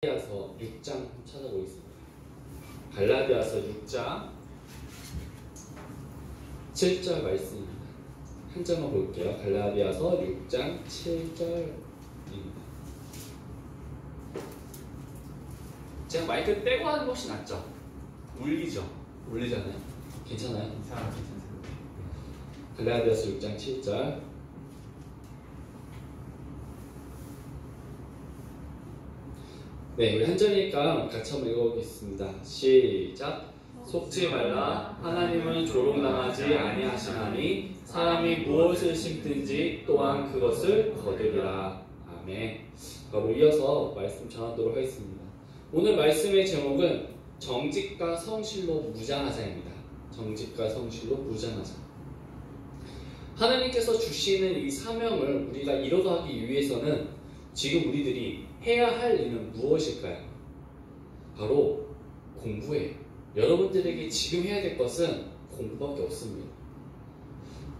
갈라디아서 6장 찾아보겠습니다. 갈라디아서 6장 7절 말씀입니다. 한 장만 볼게요. 갈라디아서 6장 7절입니다. 제가 마이크 떼고 하는 것이 낫죠? 울리죠? 울리잖아요? 괜찮아요? 괜찮습니다. 갈라디아서 6장 7절. 네, 우리 한 절이니까 같이 한번 읽어보겠습니다. 시작. 속지 말라. 하나님은 조롱당하지 아니하시나니 사람이 무엇을 심든지 또한 그것을 거두리라. 아멘. 바로 이어서 말씀 전하도록 하겠습니다. 오늘 말씀의 제목은 정직과 성실로 무장하자입니다. 정직과 성실로 무장하자. 하나님께서 주시는 이 사명을 우리가 이뤄가기 위해서는 지금 우리들이 해야 할 일은 무엇일까요? 바로 공부예요. 여러분들에게 지금 해야 될 것은 공부밖에 없습니다.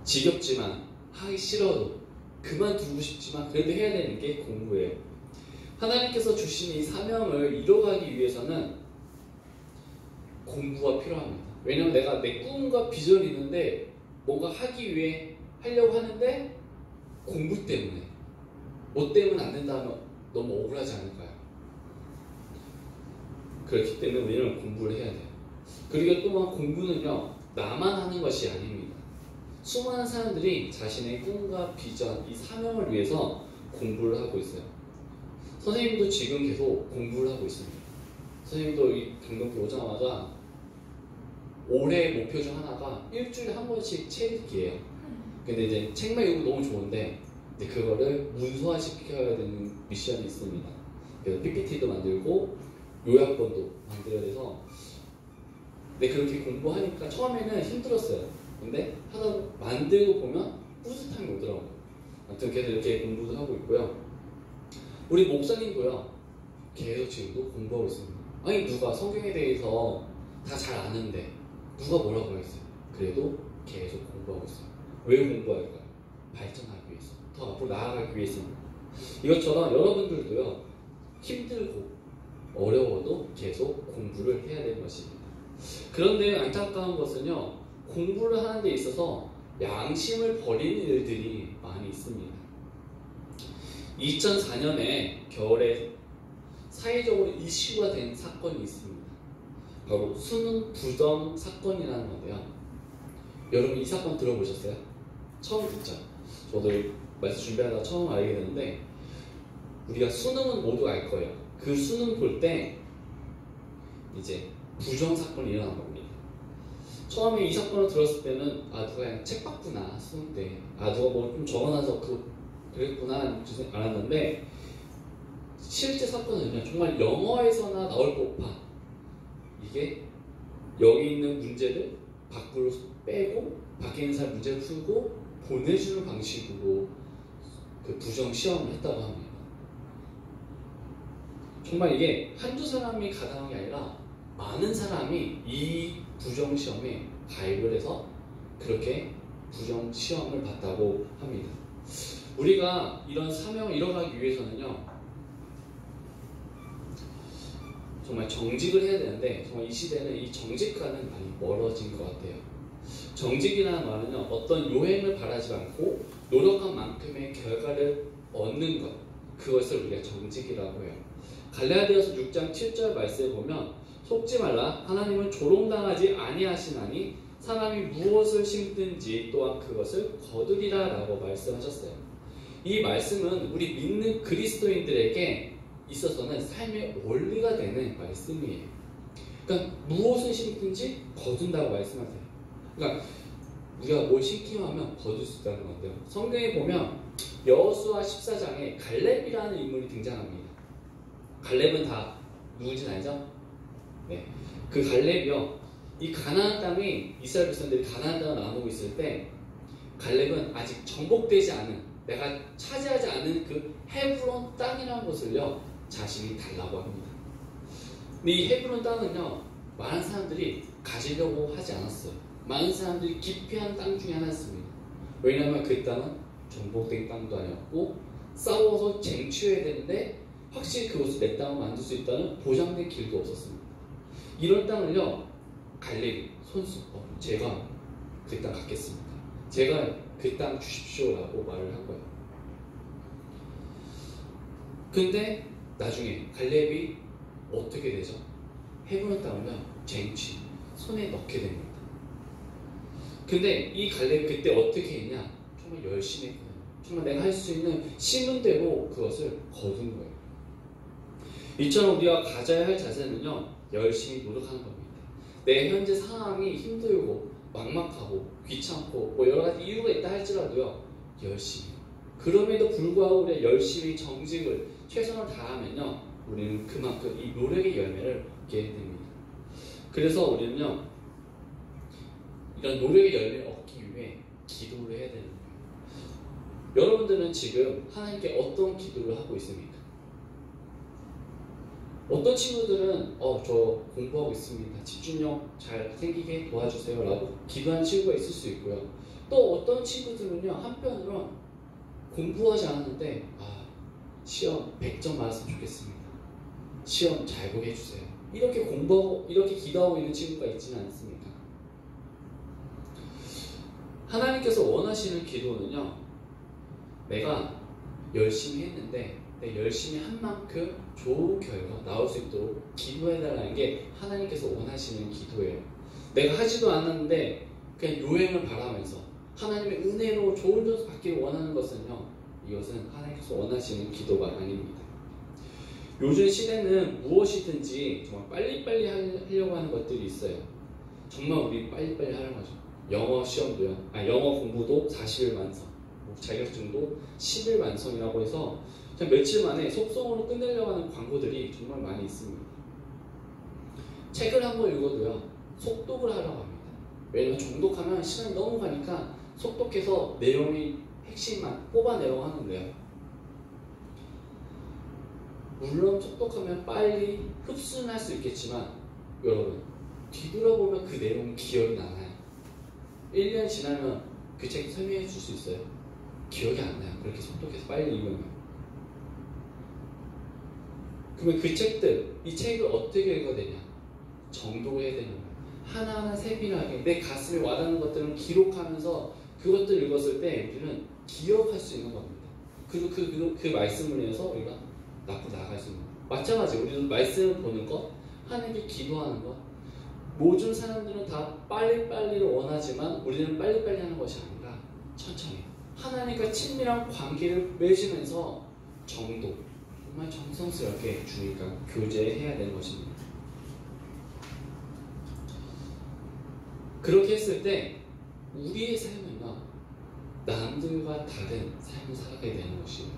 지겹지만, 하기 싫어도, 그만두고 싶지만 그래도 해야 되는 게 공부예요. 하나님께서 주신 이 사명을 이뤄가기 위해서는 공부가 필요합니다. 왜냐면 내가 내 꿈과 비전이 있는데 뭔가 하기 위해 하려고 하는데 공부 때문에, 뭐 때문에 안 된다 하면 너무 억울하지 않을까요? 그렇기 때문에 우리는 공부를 해야 돼요. 그리고 또한 공부는요, 나만 하는 것이 아닙니다. 수많은 사람들이 자신의 꿈과 비전, 이 사명을 위해서 공부를 하고 있어요. 선생님도 지금 계속 공부를 하고 있습니다. 선생님도 이 강동기 오자마자 올해 목표 중 하나가 일주일에 한 번씩 책 읽기예요. 근데 이제 책만 읽으면 너무 좋은데 그거를 문서화시켜야 되는 미션이 있습니다. 그래서 PPT도 만들고 요약본도 만들어야 돼서 그렇게 공부하니까 처음에는 힘들었어요. 근데 하다 만들고 보면 뿌듯함이 오더라고요. 아무튼 계속 이렇게 공부도 하고 있고요. 우리 목사님도요, 계속 지금도 공부하고 있습니다. 아니 누가 성경에 대해서 다 잘 아는데 누가 뭐라고 했어요? 그래도 계속 공부하고 있어요. 왜 공부할까요? 발전하기 위해서, 더 앞으로 나아가기 위해서입니다. 이것처럼 여러분들도요, 힘들고 어려워도 계속 공부를 해야 되는 것입니다. 그런데 안타까운 것은요, 공부를 하는 데 있어서 양심을 버리는 일들이 많이 있습니다. 2004년에 겨울에 사회적으로 이슈가 된 사건이 있습니다. 바로 수능 부정 사건이라는 건데요. 여러분 이 사건 들어보셨어요? 처음 듣죠? 저도 말씀 준비하다가 처음 알게 됐는데, 우리가 수능은 모두 알 거예요. 그 수능 볼 때 이제 부정 사건이 일어난 겁니다. 처음에 이 사건을 들었을 때는 누가 그냥 책 봤구나, 수능 때 누가 뭐 좀 적어놔서 그랬구나 알았는데, 실제 사건은요, 정말 영어에서나 나올 법한, 이게 여기 있는 문제를 밖으로 빼고 밖에 있는 사람 문제를 풀고 보내주는 방식으로 그 부정 시험을 했다고 합니다. 정말 이게 한두 사람이 가담한 게 아니라 많은 사람이 이 부정 시험에 가입을 해서 그렇게 부정 시험을 봤다고 합니다. 우리가 이런 사명을 이뤄가기 위해서는요, 정말 정직을 해야 되는데, 정말 이 시대는 이 정직과는 많이 멀어진 것 같아요. 정직이라는 말은요, 어떤 요행을 바라지 않고 노력한 만큼의 결과를 얻는 것, 그것을 우리가 정직이라고 해요. 갈라디아서 6장 7절 말씀에 보면 속지 말라. 하나님은 조롱당하지 아니하시나니 사람이 무엇을 심든지 또한 그것을 거두리라 라고 말씀하셨어요. 이 말씀은 우리 믿는 그리스도인들에게 있어서는 삶의 원리가 되는 말씀이에요. 그러니까 무엇을 심든지 거둔다고 말씀하세요. 그러니까 우리가 뭘 심기만 하면 거둘 수 있다는 건데요. 성경에 보면 여호수아 14장에 갈렙이라는 인물이 등장합니다. 갈렙은 다 누군지 알죠? 네. 그 갈렙이요, 이 가나안 땅이, 이스라엘 백성들이 가나안 땅을 나누고 있을 때 갈렙은 아직 정복되지 않은, 내가 차지하지 않은 그 헤브론 땅이라는 것을요, 자신이 달라고 합니다. 근데 이 헤브론 땅은요, 많은 사람들이 가지려고 하지 않았어요. 많은 사람들이 기피한 땅 중에 하나였습니다. 왜냐하면 그 땅은 정복된 땅도 아니었고 싸워서 쟁취해야 되는데 확실히 그곳을 내 땅을 만들 수 있다는 보장된 길도 없었습니다. 이런 땅을요, 갈렙이 손수 제가 그 땅 갖겠습니다. 제가 그 땅 주십시오라고 말을 한 거예요. 근데 나중에 갈렙이 어떻게 되죠? 헤브론 땅을요, 쟁취 손에 넣게 됩니다. 근데 이 갈렙이 그때 어떻게 했냐? 정말 열심히 했거든요. 정말 내가 할 수 있는 심은 대로 그것을 거둔 거예요. 이처럼 우리가 가져야 할 자세는요, 열심히 노력하는 겁니다. 내 현재 상황이 힘들고 막막하고 귀찮고 뭐 여러 가지 이유가 있다 할지라도요, 열심히. 그럼에도 불구하고 우리가 열심히 정직을 최선을 다하면요, 우리는 그만큼 이 노력의 열매를 얻게 됩니다. 그래서 우리는요, 이런 노력의 열매를 얻기 위해 기도를 해야 되는 거예요. 여러분들은 지금 하나님께 어떤 기도를 하고 있습니까? 어떤 친구들은 저 공부하고 있습니다. 집중력 잘 생기게 도와주세요 라고 기도하는 친구가 있을 수 있고요. 또 어떤 친구들은요, 한편으로 공부하지 않았는데 시험 100점 맞았으면 좋겠습니다. 시험 잘 보게 해주세요. 이렇게 공부하고 이렇게 기도하고 있는 친구가 있지는 않습니까? 하나님께서 원하시는 기도는요, 내가 열심히 했는데 내 열심히 한 만큼 좋은 결과 나올 수 있도록 기도해달라는 게 하나님께서 원하시는 기도예요. 내가 하지도 않았는데 그냥 요행을 바라면서 하나님의 은혜로 좋은 점수 받기를 원하는 것은요, 이것은 하나님께서 원하시는 기도가 아닙니다. 요즘 시대는 무엇이든지 정말 빨리빨리 하려고 하는 것들이 있어요. 정말 우리 빨리빨리 하려고 하죠. 영어 시험도요, 영어 공부도 40일 완성, 자격증도 10일 완성이라고 해서 그냥 며칠 만에 속성으로 끝내려고 하는 광고들이 정말 많이 있습니다. 책을 한 번 읽어도요, 속독을 하려고 합니다. 왜냐면 정독하면 시간이 너무 가니까 속독해서 내용이 핵심만 뽑아내려고 하는데요, 물론 속독하면 빨리 흡수는 할 수 있겠지만 여러분, 뒤돌아보면 그 내용이 기억이 나나요? 1년 지나면 그 책 설명해 줄 수 있어요? 기억이 안 나요. 그렇게 속독해서 빨리 읽으면. 그러면 그 책들, 이 책을 어떻게 읽어야 되냐? 정독을 해야 되는 거예요. 하나하나 세밀하게 내 가슴에 와닿는 것들을 기록하면서 그것들을 읽었을 때 우리는 기억할 수 있는 겁니다. 그리고 그 말씀을 위해서 우리가 앞으로 나아갈 수 있는 거예요. 마찬가지로 우리도 말씀을 보는 것, 하나님께 기도하는 것, 모든 사람들은 다 빨리빨리를 원하지만 우리는 빨리빨리 하는 것이 아니라 천천히 하나님과 친밀한 관계를 맺으면서 정도, 정말 정성스럽게 주님과 교제해야 되는 것입니다. 그렇게 했을 때 우리의 삶은요, 남들과 다른 삶을 살아가게 되는 것이에요.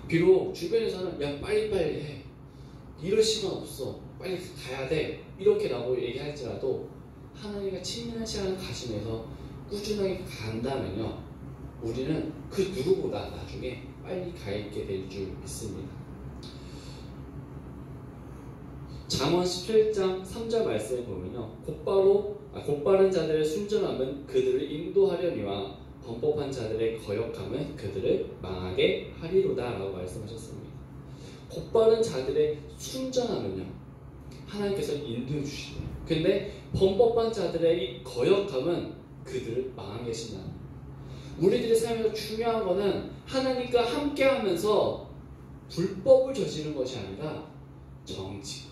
비록 주변에서는 야 빨리빨리 해, 이럴 시간 없어, 빨리 가야 돼, 이렇게 라고 얘기할지라도 하나님과 친밀한 시간을 가지면서 꾸준하게 간다면요, 우리는 그 누구보다 나중에 빨리 가 있게 될 줄 믿습니다. 잠언 17장 3절 말씀을 보면요, 곧바른 자들의 순전함은 그들을 인도하려니와 범법한 자들의 거역함은 그들을 망하게 하리로다 라고 말씀하셨습니다. 곧바른 자들의 순전함은요, 하나님께서 인도해 주시대요. 근데 범법한 자들의 이 거역함은 그들을 망하게 하신다. 우리들의 삶에서 중요한 거는 하나님과 함께 하면서 불법을 저지르는 것이 아니라 정직,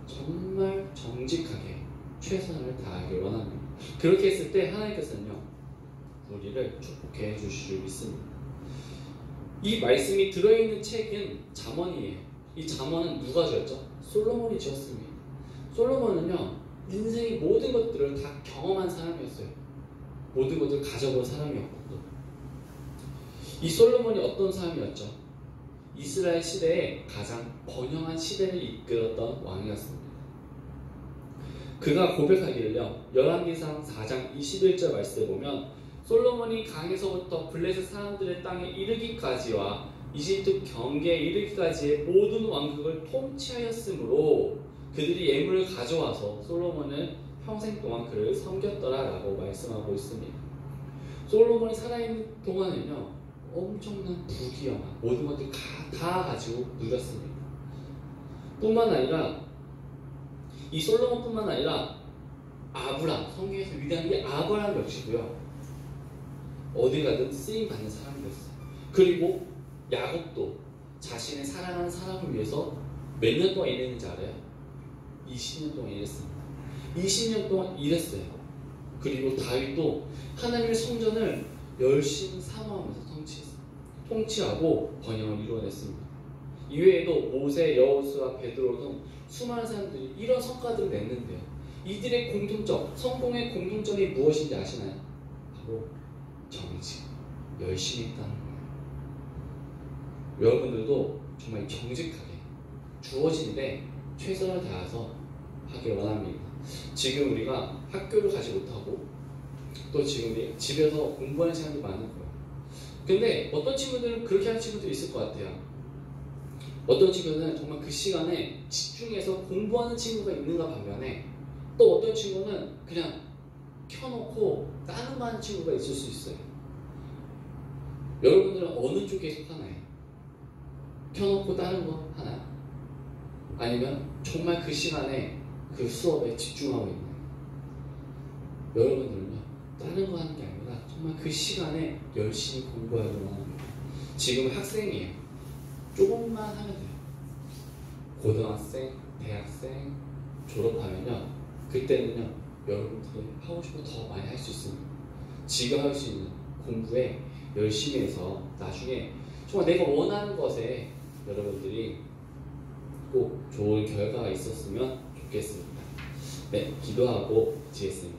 정말 정직하게 최선을 다하길 원합니다. 그렇게 했을 때 하나님께서는요, 우리를 축복해 주실 줄 믿습니다. 이 말씀이 들어있는 책은 잠언이에요. 이 잠언은 누가 지었죠? 솔로몬이 지었습니다. 솔로몬은요, 인생의 모든 것들을 다 경험한 사람이었어요. 모든 것들을 가져본 사람이었고, 이 솔로몬이 어떤 사람이었죠? 이스라엘 시대에 가장 번영한 시대를 이끌었던 왕이었습니다. 그가 고백하기를요, 열왕기상 4장 21절 말씀에 보면 솔로몬이 강에서부터 블레셋 사람들의 땅에 이르기까지와 이집트 경계에 이르기까지의 모든 왕국을 통치하였으므로 그들이 예물을 가져와서 솔로몬은 평생 동안 그를 섬겼더라 라고 말씀하고 있습니다. 솔로몬이 살아있는 동안은요, 엄청난 부귀영화 모든 것들 다 가지고 누렸습니다. 뿐만 아니라 이 솔로몬뿐만 아니라 아브람, 성경에서 위대한 게 아브람 역시도요. 어디 가든 쓰임 받는 사람이었어요. 그리고 야곱도 자신의 사랑하는 사람을 위해서 몇 년 동안 일했는지 알아요? 20년 동안 일했습니다. 20년 동안 일했어요. 그리고 다윗도 하나님의 성전을 열심히 사모하면서 통치하고 번영을 이루어냈습니다. 이외에도 모세, 여호수아, 베드로 등 수많은 사람들이 이런 성과들을 냈는데요. 이들의 공통점, 성공의 공통점이 무엇인지 아시나요? 바로 정직, 열심히 했다는 거예요. 여러분들도 정말 정직하게 주어진 일에 최선을 다해서 하길 원합니다. 지금 우리가 학교를 가지 못하고 또 지금 집에서 공부하는 시간이 많을 거예요. 근데 어떤 친구들은 그렇게 하는 친구들이 있을 것 같아요. 어떤 친구는 정말 그 시간에 집중해서 공부하는 친구가 있는가 반면에 또 어떤 친구는 그냥 켜놓고 다른 거 하는 친구가 있을 수 있어요. 여러분들은 어느 쪽에 속하나요? 켜놓고 다른 거 하나요? 아니면 정말 그 시간에 그 수업에 집중하고 있나요? 여러분들은요, 다른 거 하는 게 아니라 정말 그 시간에 열심히 공부하기만 합니다. 지금 학생이에요. 조금만 하면 돼요. 고등학생, 대학생 졸업하면요, 그때는요, 여러분들이 하고 싶은 거 더 많이 할 수 있습니다. 지금 할 수 있는 공부에 열심히 해서 나중에 정말 내가 원하는 것에 여러분들이 꼭 좋은 결과가 있었으면 좋겠습니다. 네, 기도하고 지겠습니다.